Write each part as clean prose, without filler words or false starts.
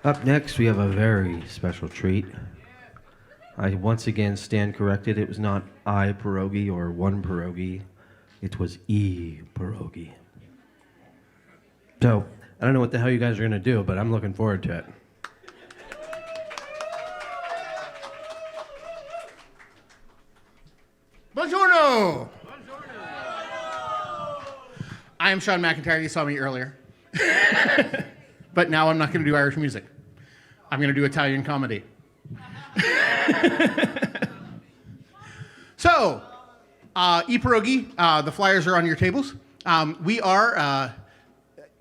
Up next, we have a very special treat. I once again stand corrected. It was not I Pierogi or one pierogi. It was I Pierogi. So, I don't know what the hell you guys are going to do, but I'm looking forward to it. Buongiorno! I am Sean McIntyre. You saw me earlier. But now I'm not going to do Irish music. I'm going to do Italian comedy. So, I Pierogi, the flyers are on your tables. We are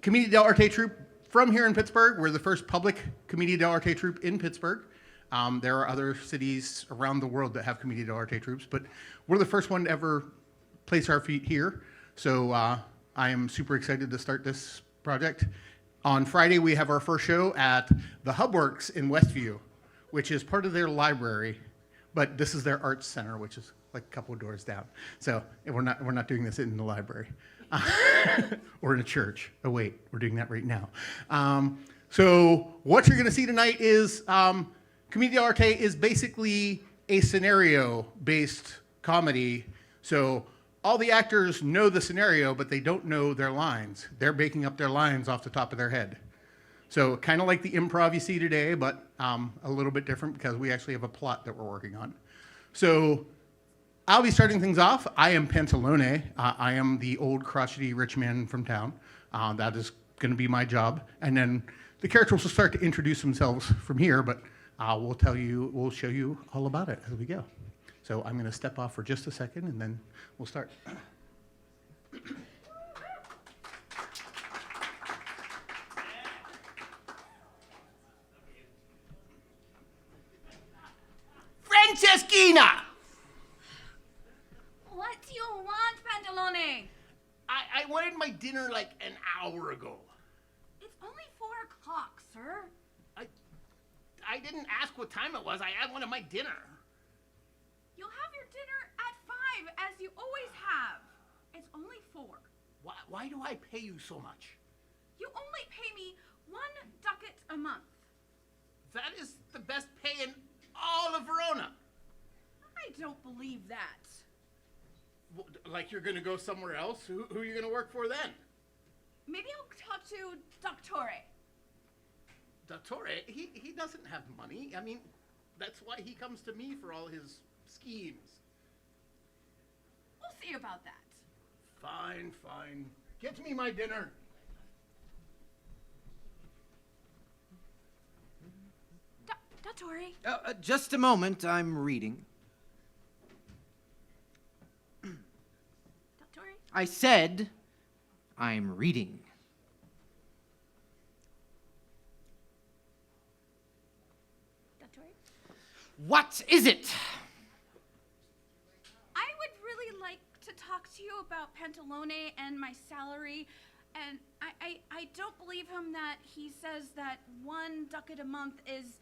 Commedia dell'arte troupe from here in Pittsburgh. We're the first public Commedia dell'arte troupe in Pittsburgh. There are other cities around the world that have Commedia dell'arte troupes, but we're the first one to ever place our feet here. So I am super excited to start this project. On Friday, we have our first show at the Hubworks in Westview, which is part of their library, but this is their arts center, which is like a couple of doors down. So we're not doing this in the library or in a church. Oh wait, we're doing that right now. So what you're going to see tonight is Commedia dell'arte is basically a scenario-based comedy. So all the actors know the scenario, but they don't know their lines. They're making up their lines off the top of their head. So kind of like the improv you see today, but a little bit different because we actually have a plot that we're working on. So I'll be starting things off. I am Pantalone. I am the old crotchety rich man from town. That is going to be my job. And then the characters will start to introduce themselves from here, but we'll show you all about it as we go. So I'm going to step off for just a second, and then we'll start. Franceschina! What do you want, Pantalone? I wanted my dinner like an hour ago. It's only 4 o'clock, sir. I didn't ask what time it was. I wanted my dinner. You'll have your dinner at 5, as you always have. It's only 4. Why do I pay you so much? You only pay me 1 ducat a month. That is the best pay in all of Verona. I don't believe that. Like you're going to go somewhere else? Who are you going to work for then? Maybe I'll talk to Dottore. Dottore? He doesn't have money. I mean, that's why he comes to me for all his schemes. We'll see about that. Fine. Get me my dinner. Dottore? Just a moment, I'm reading. Dottore? I said I'm reading. Dottore? What is it? I would really like to talk to you about Pantalone and my salary. And I don't believe him that he says that 1 ducat a month is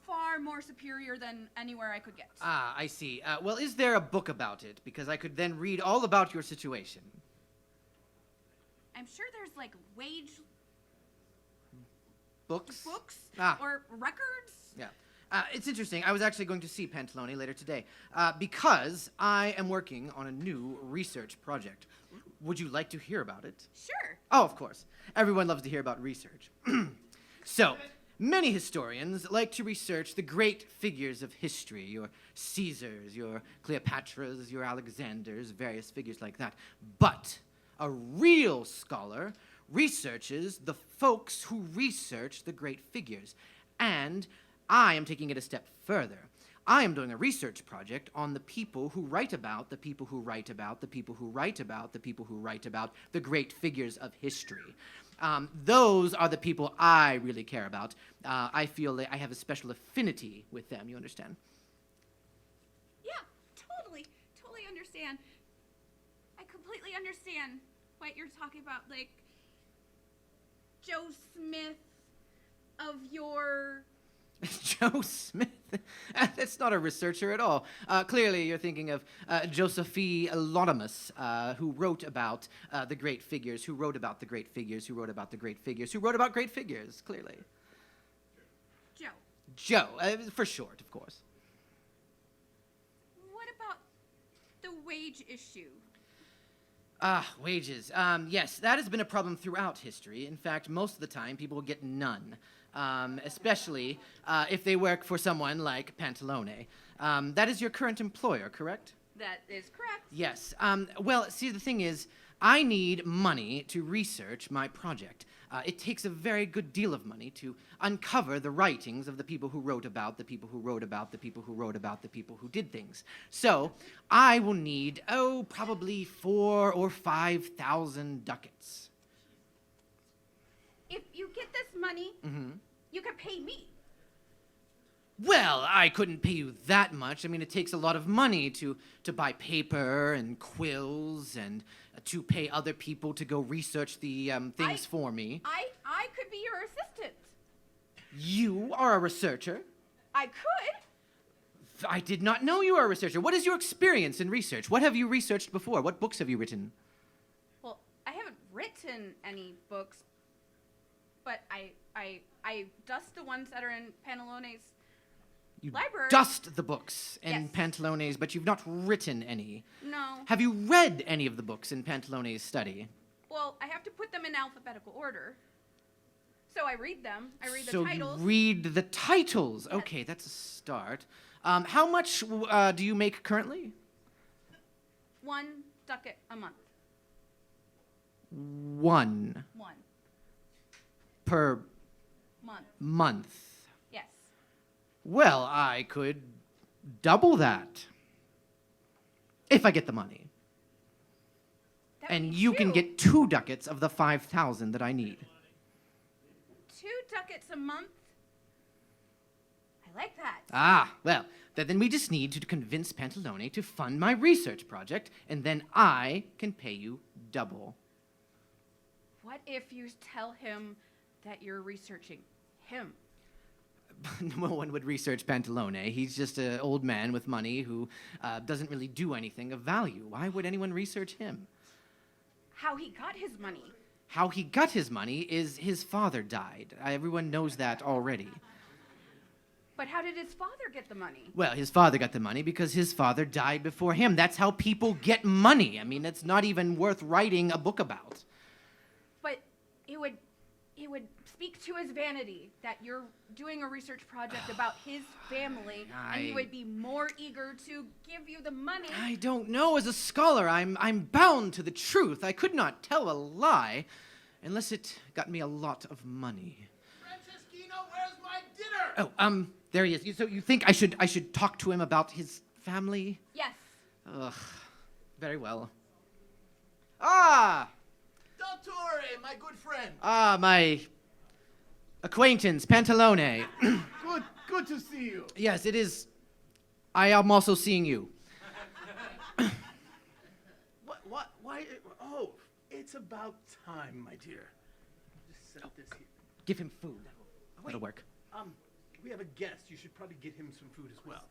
far more superior than anywhere I could get. Ah, I see. Well, is there a book about it? Because I could then read all about your situation. I'm sure there's like wage Books? books or records. Yeah. It's interesting. I was actually going to see Pantalone later today because I am working on a new research project. Would you like to hear about it? Sure. Oh, of course. Everyone loves to hear about research. So, many historians like to research the great figures of history, your Caesars, your Cleopatras, your Alexanders, various figures like that. But a real scholar researches the folks who research the great figures. And I am taking it a step further. I am doing a research project on the people who write about the people who write about the people who write about the people who write about the great figures of history. Those are the people I really care about. I feel that I have a special affinity with them, you understand? Yeah, totally understand. I completely understand what you're talking about, like Joe Smith of your... Joe Smith? That's not a researcher at all. Clearly, you're thinking of Josephine Laudamus, who wrote about the great figures, who wrote about the great figures, who wrote about the great figures, who wrote about great figures, clearly. Joe, for short, of course. What about the wage issue? Wages. Yes, that has been a problem throughout history. In fact, most of the time, people get none, especially if they work for someone like Pantalone. That is your current employer, correct? That is correct. Yes. Well, see, the thing is, I need money to research my project. It takes a very good deal of money to uncover the writings of the people who wrote about the people who wrote about the people who wrote about the people who did things. So, I will need, probably 4,000 or 5,000 ducats. If you get this money, you can pay me. Well, I couldn't pay you that much. I mean, it takes a lot of money to buy paper and quills and to pay other people to go research the things for me. I could be your assistant. You are a researcher? I could. I did not know you were a researcher. What is your experience in research? What have you researched before? What books have you written? Well, I haven't written any books, but I dust the ones that are in Pantalone's You library. dust the books in Yes. Pantalone's, but you've not written any. No. Have you read any of the books in Pantalone's study? Well, I have to put them in alphabetical order. So I read them. I read the So titles. you read the titles. Yes. Okay, that's a start. How much do you make currently? 1 ducat a month. 1 1 per month. month. Yes. Well, I could double that if I get the money. That would And be you can 2. get 2 ducats of the 5,000 that I need. 2 ducats a month. I like that. Well, then we just need to convince Pantalone to fund my research project, and then I can pay you double. What if you tell him that you're researching him? No one would research Pantalone. He's just an old man with money who doesn't really do anything of value. Why would anyone research him? How he got his money? How he got his money is his father died. Everyone knows that already. But how did his father get the money? Well, his father got the money because his father died before him. That's how people get money. I mean, it's not even worth writing a book about. But it would speak to his vanity that you're doing a research project about his family, and he would be more eager to give you the money. I don't know. As a scholar, I'm bound to the truth. I could not tell a lie unless it got me a lot of money. Franceschino, where's my dinner? Oh, there he is. So you think I should talk to him about his family? Yes. Ugh. Very well. Ah! Dottore, my good friend. My acquaintance, Pantalone. Good to see you. Yes, it is. I am also seeing you. Why? Oh, it's about time, my dear. Just set this here. Give him food. That'll work. We have a guest. You should probably get him some food as well.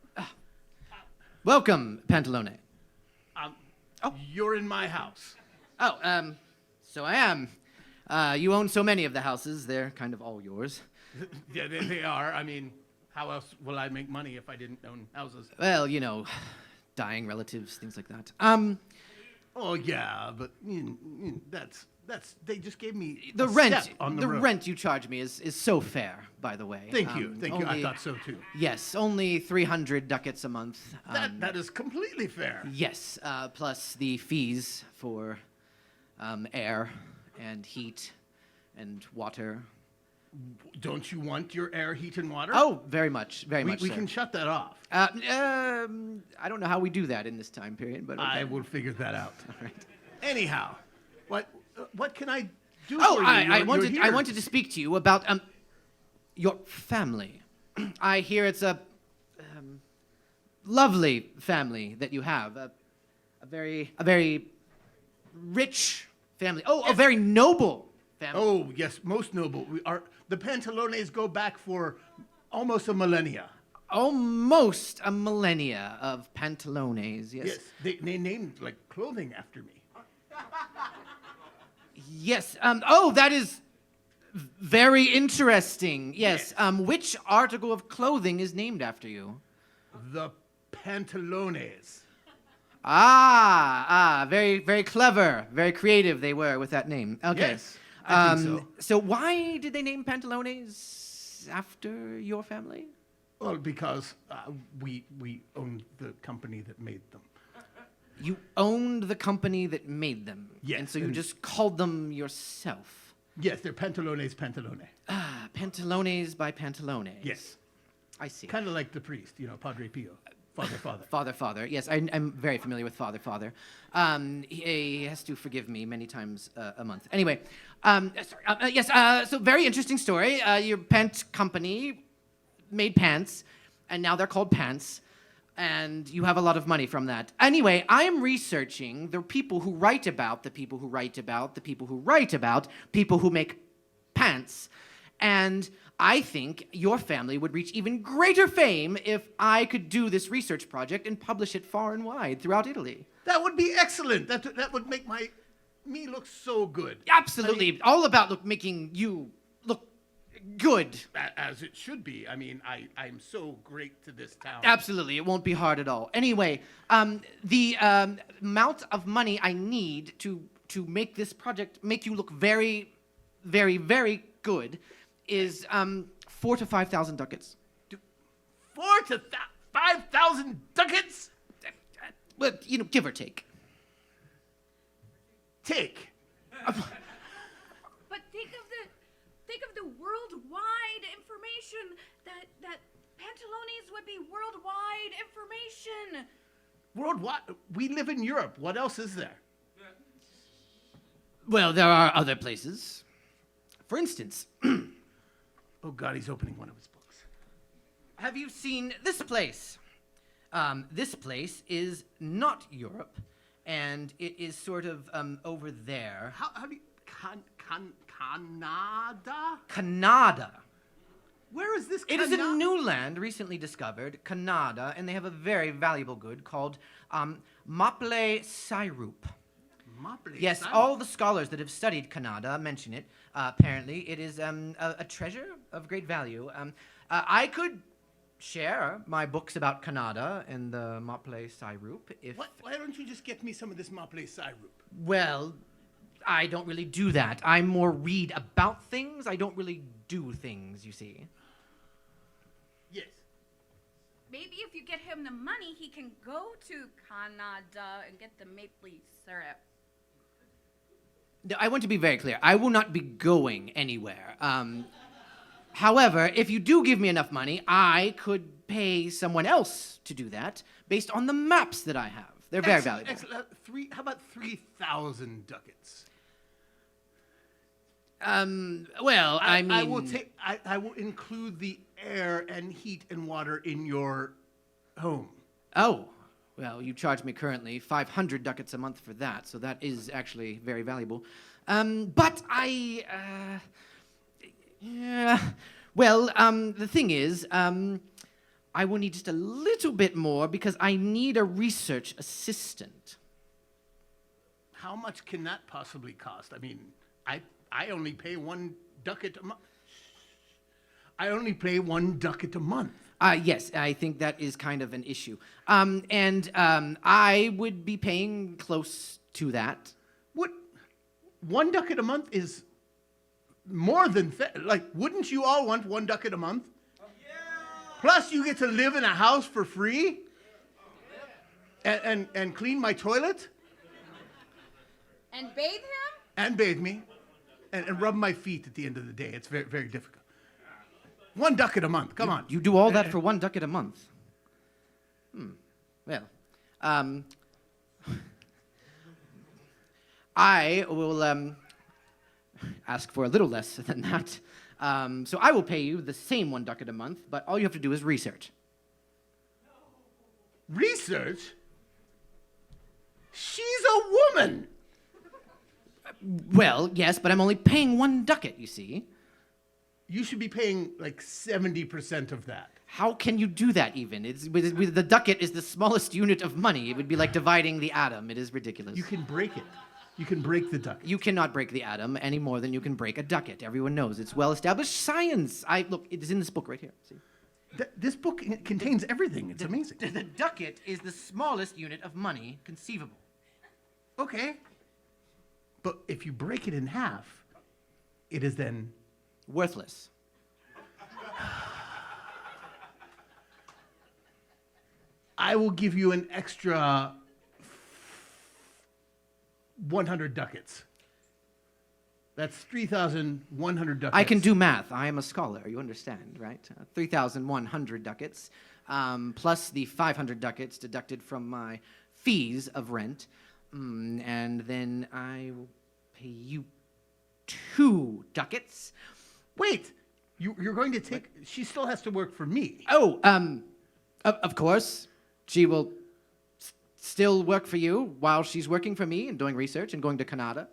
Welcome, Pantalone. You're in my house. Oh, so I am. You own so many of the houses, they're kind of all yours. Yeah, they are. I mean, how else will I make money if I didn't own houses? Well, you know, dying relatives, things like that. Oh yeah, but that's they just gave me The a rent, step on the road. rent you charge me is so fair, by the way. Thank you. I only- thought so too. Yes, only 300 ducats a month. That is completely fair. Yes, plus the fees for air and heat and water. Don't you want your air, heat, and water? Oh, very much, very we much. we sir. can shut that off. I don't know how we do that in this time period, but okay. I will figure that out. All right. Anyhow, what can I do Oh, for you? I You're wanted here. to speak to you about your family. I hear it's a lovely family that you have. A very rich family. Oh, a very noble family. Oh yes, most noble. The Pantalones go back for almost a millennia. Almost a millennia of Pantalones. Yes. Yes, they named like clothing after me. Yes. Oh, that is Very interesting. Yes. Which article of clothing is named after you? The pantalones. Very, very clever, very creative they were with that name. Okay. Yes, I think so. So why did they name Pantalones after your family? Well, because we owned the company that made them. You owned the company that made them. Yes, And so you and- just called them yourself. Yes, they're pantalones pantalone. Pantalones by Pantalones. Yes. I see. Kind of like the priest, Padre Pio. Father. Father. Yes, I'm very familiar with Father. He has to forgive me many times a month. Anyway, so very interesting story. Your pant company made pants, and now they're called pants, and you have a lot of money from that. Anyway, I'm researching the people who write about the people who write about the people who write about people who make pants, and I think your family would reach even greater fame if I could do this research project and publish it far and wide throughout Italy. That would be excellent. That would make me look so good. Absolutely. All about making you look good. As it should be. I mean, I'm so great to this town. Absolutely. It won't be hard at all. Anyway, the amount of money I need to make this project make you look very, very, very good is 4,000 to 5,000 ducats. 4,000 to 5,000 ducats? Well, give or take. Take. But think of the worldwide information that Pantalones would be worldwide information. Worldwide. We live in Europe. What else is there? Well, there are other places. For instance, Oh, God, he's opening one of his books. have you seen this place? This place is not Europe, and it is sort of over there. How do you... Canada? Canada. Where is this It Canada? is a new land recently discovered, Canada, and they have a very valuable good called maple syrup. Maple Yes, syrup. all the scholars that have studied Canada mention it. Apparently, it is a treasure of great value. I could share my books about Canada and the maple syrup if... Why don't you just get me some of this maple syrup? Well, I don't really do that. I more read about things. I don't really do things, you see. Yes. Maybe if you get him the money, he can go to Canada and get the maple syrup. No, I want to be very clear. I will not be going anywhere. However, if you do give me enough money, I could pay someone else to do that based on the maps that I have. They're very valuable. Excellent. How about 3,000 ducats? Well, I mean... I will include the air and heat and water in your home. Oh, well, you charge me currently 500 ducats a month for that, so that is actually very valuable. But I... the thing is, I will need just a little bit more because I need a research assistant. How much can that possibly cost? I mean, I only pay 1 ducat a month. I only pay 1 ducat a month. Yes, I think that is kind of an issue. I would be paying close to that. What? 1 ducat a month is more than wouldn't you all want 1 ducat a month? Plus, you get to live in a house for free, and clean my toilet, And bathe him? and bathe me, and rub my feet at the end of the day. It's very, very difficult. 1 ducat a month. Come on. You do all that for 1 ducat a month? Well, I will ask for a little less than that. So I will pay you the same 1 ducat a month, but all you have to do is research. Research? She's a woman. Well, yes, but I'm only paying 1 ducat, you see. You should be paying like 70% of that. How can you do that even? The ducat is the smallest unit of money. It would be like dividing the atom. It is ridiculous. You can break it. You can break the ducat. You cannot break the atom any more than you can break a ducat. Everyone knows it's well-established science. Look, it's in this book right here. See? This book contains everything. It's amazing. The ducat is the smallest unit of money conceivable. Okay. But if you break it in half, it is then... Worthless. I will give you an extra 100 ducats. That's 3,100 ducats. I can do math. I am a scholar. You understand, right? 3,100 ducats, plus the 500 ducats deducted from my fees of rent. And then I will pay you 2 ducats. Wait, you're going to take... She still has to work for me. Oh, of course. She will still work for you while she's working for me and doing research and going to Canada.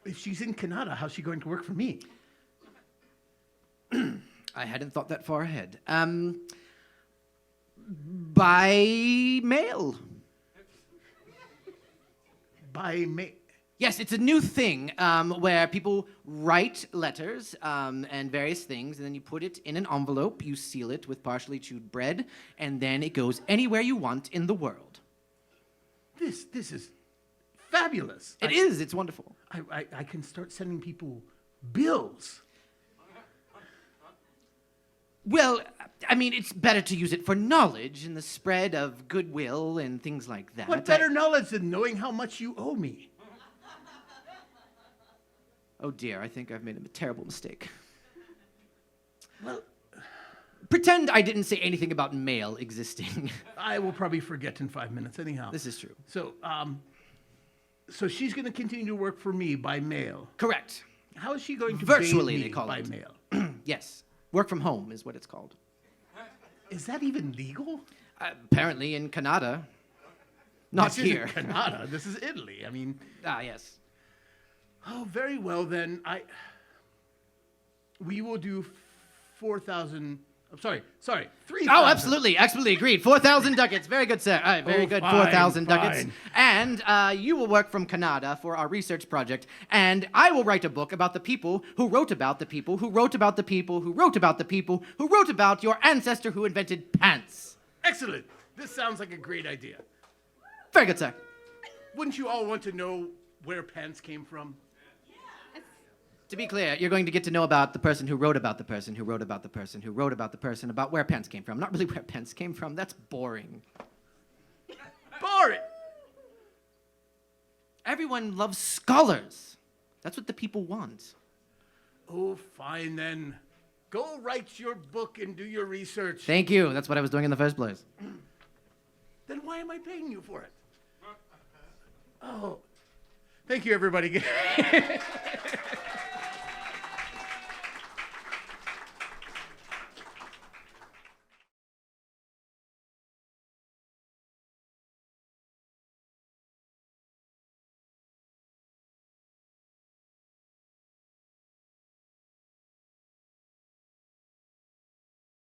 If she's in Canada, how's she going to work for me? I hadn't thought that far ahead. By mail. By mail? Yes, it's a new thing where people write letters and various things, and then you put it in an envelope, you seal it with partially chewed bread, and then it goes anywhere you want in the world. This is fabulous. It is. It's wonderful. I can start sending people bills. Well, I mean, it's better to use it for knowledge and the spread of goodwill and things like that. What better knowledge than knowing how much you owe me? Oh dear, I think I've made a terrible mistake. Well, pretend I didn't say anything about mail existing. I will probably forget in 5 minutes anyhow. This is true. So, so she's going to continue to work for me by mail. Correct. How is she going to Virtually, pay they me call by it. mail? Yes. Work from home is what it's called. Is that even legal? Apparently in Canada. Not This here. isn't Canada. This is Italy. I mean, Yes. oh, very well then. We will do 4,000. I'm sorry, 3,000. Oh, absolutely agreed. 4,000 ducats. Very good, sir. Very Oh, good. fine, 4,000 ducats. fine. And you will work from Canada for our research project. And I will write a book about the people who wrote about the people who wrote about the people who wrote about the people who wrote about your ancestor who invented pants. Excellent. This sounds like a great idea. Very good, sir. Wouldn't you all want to know where pants came from? To be clear, you're going to get to know about the person who wrote about the person who wrote about the person who wrote about the person about where pants came from. Not really where pants came from. That's boring. Boring. Everyone loves scholars. That's what the people want. Oh, fine then. Go write your book and do your research. Thank you. That's what I was doing in the first place. Then why am I paying you for it? Oh, thank you, everybody.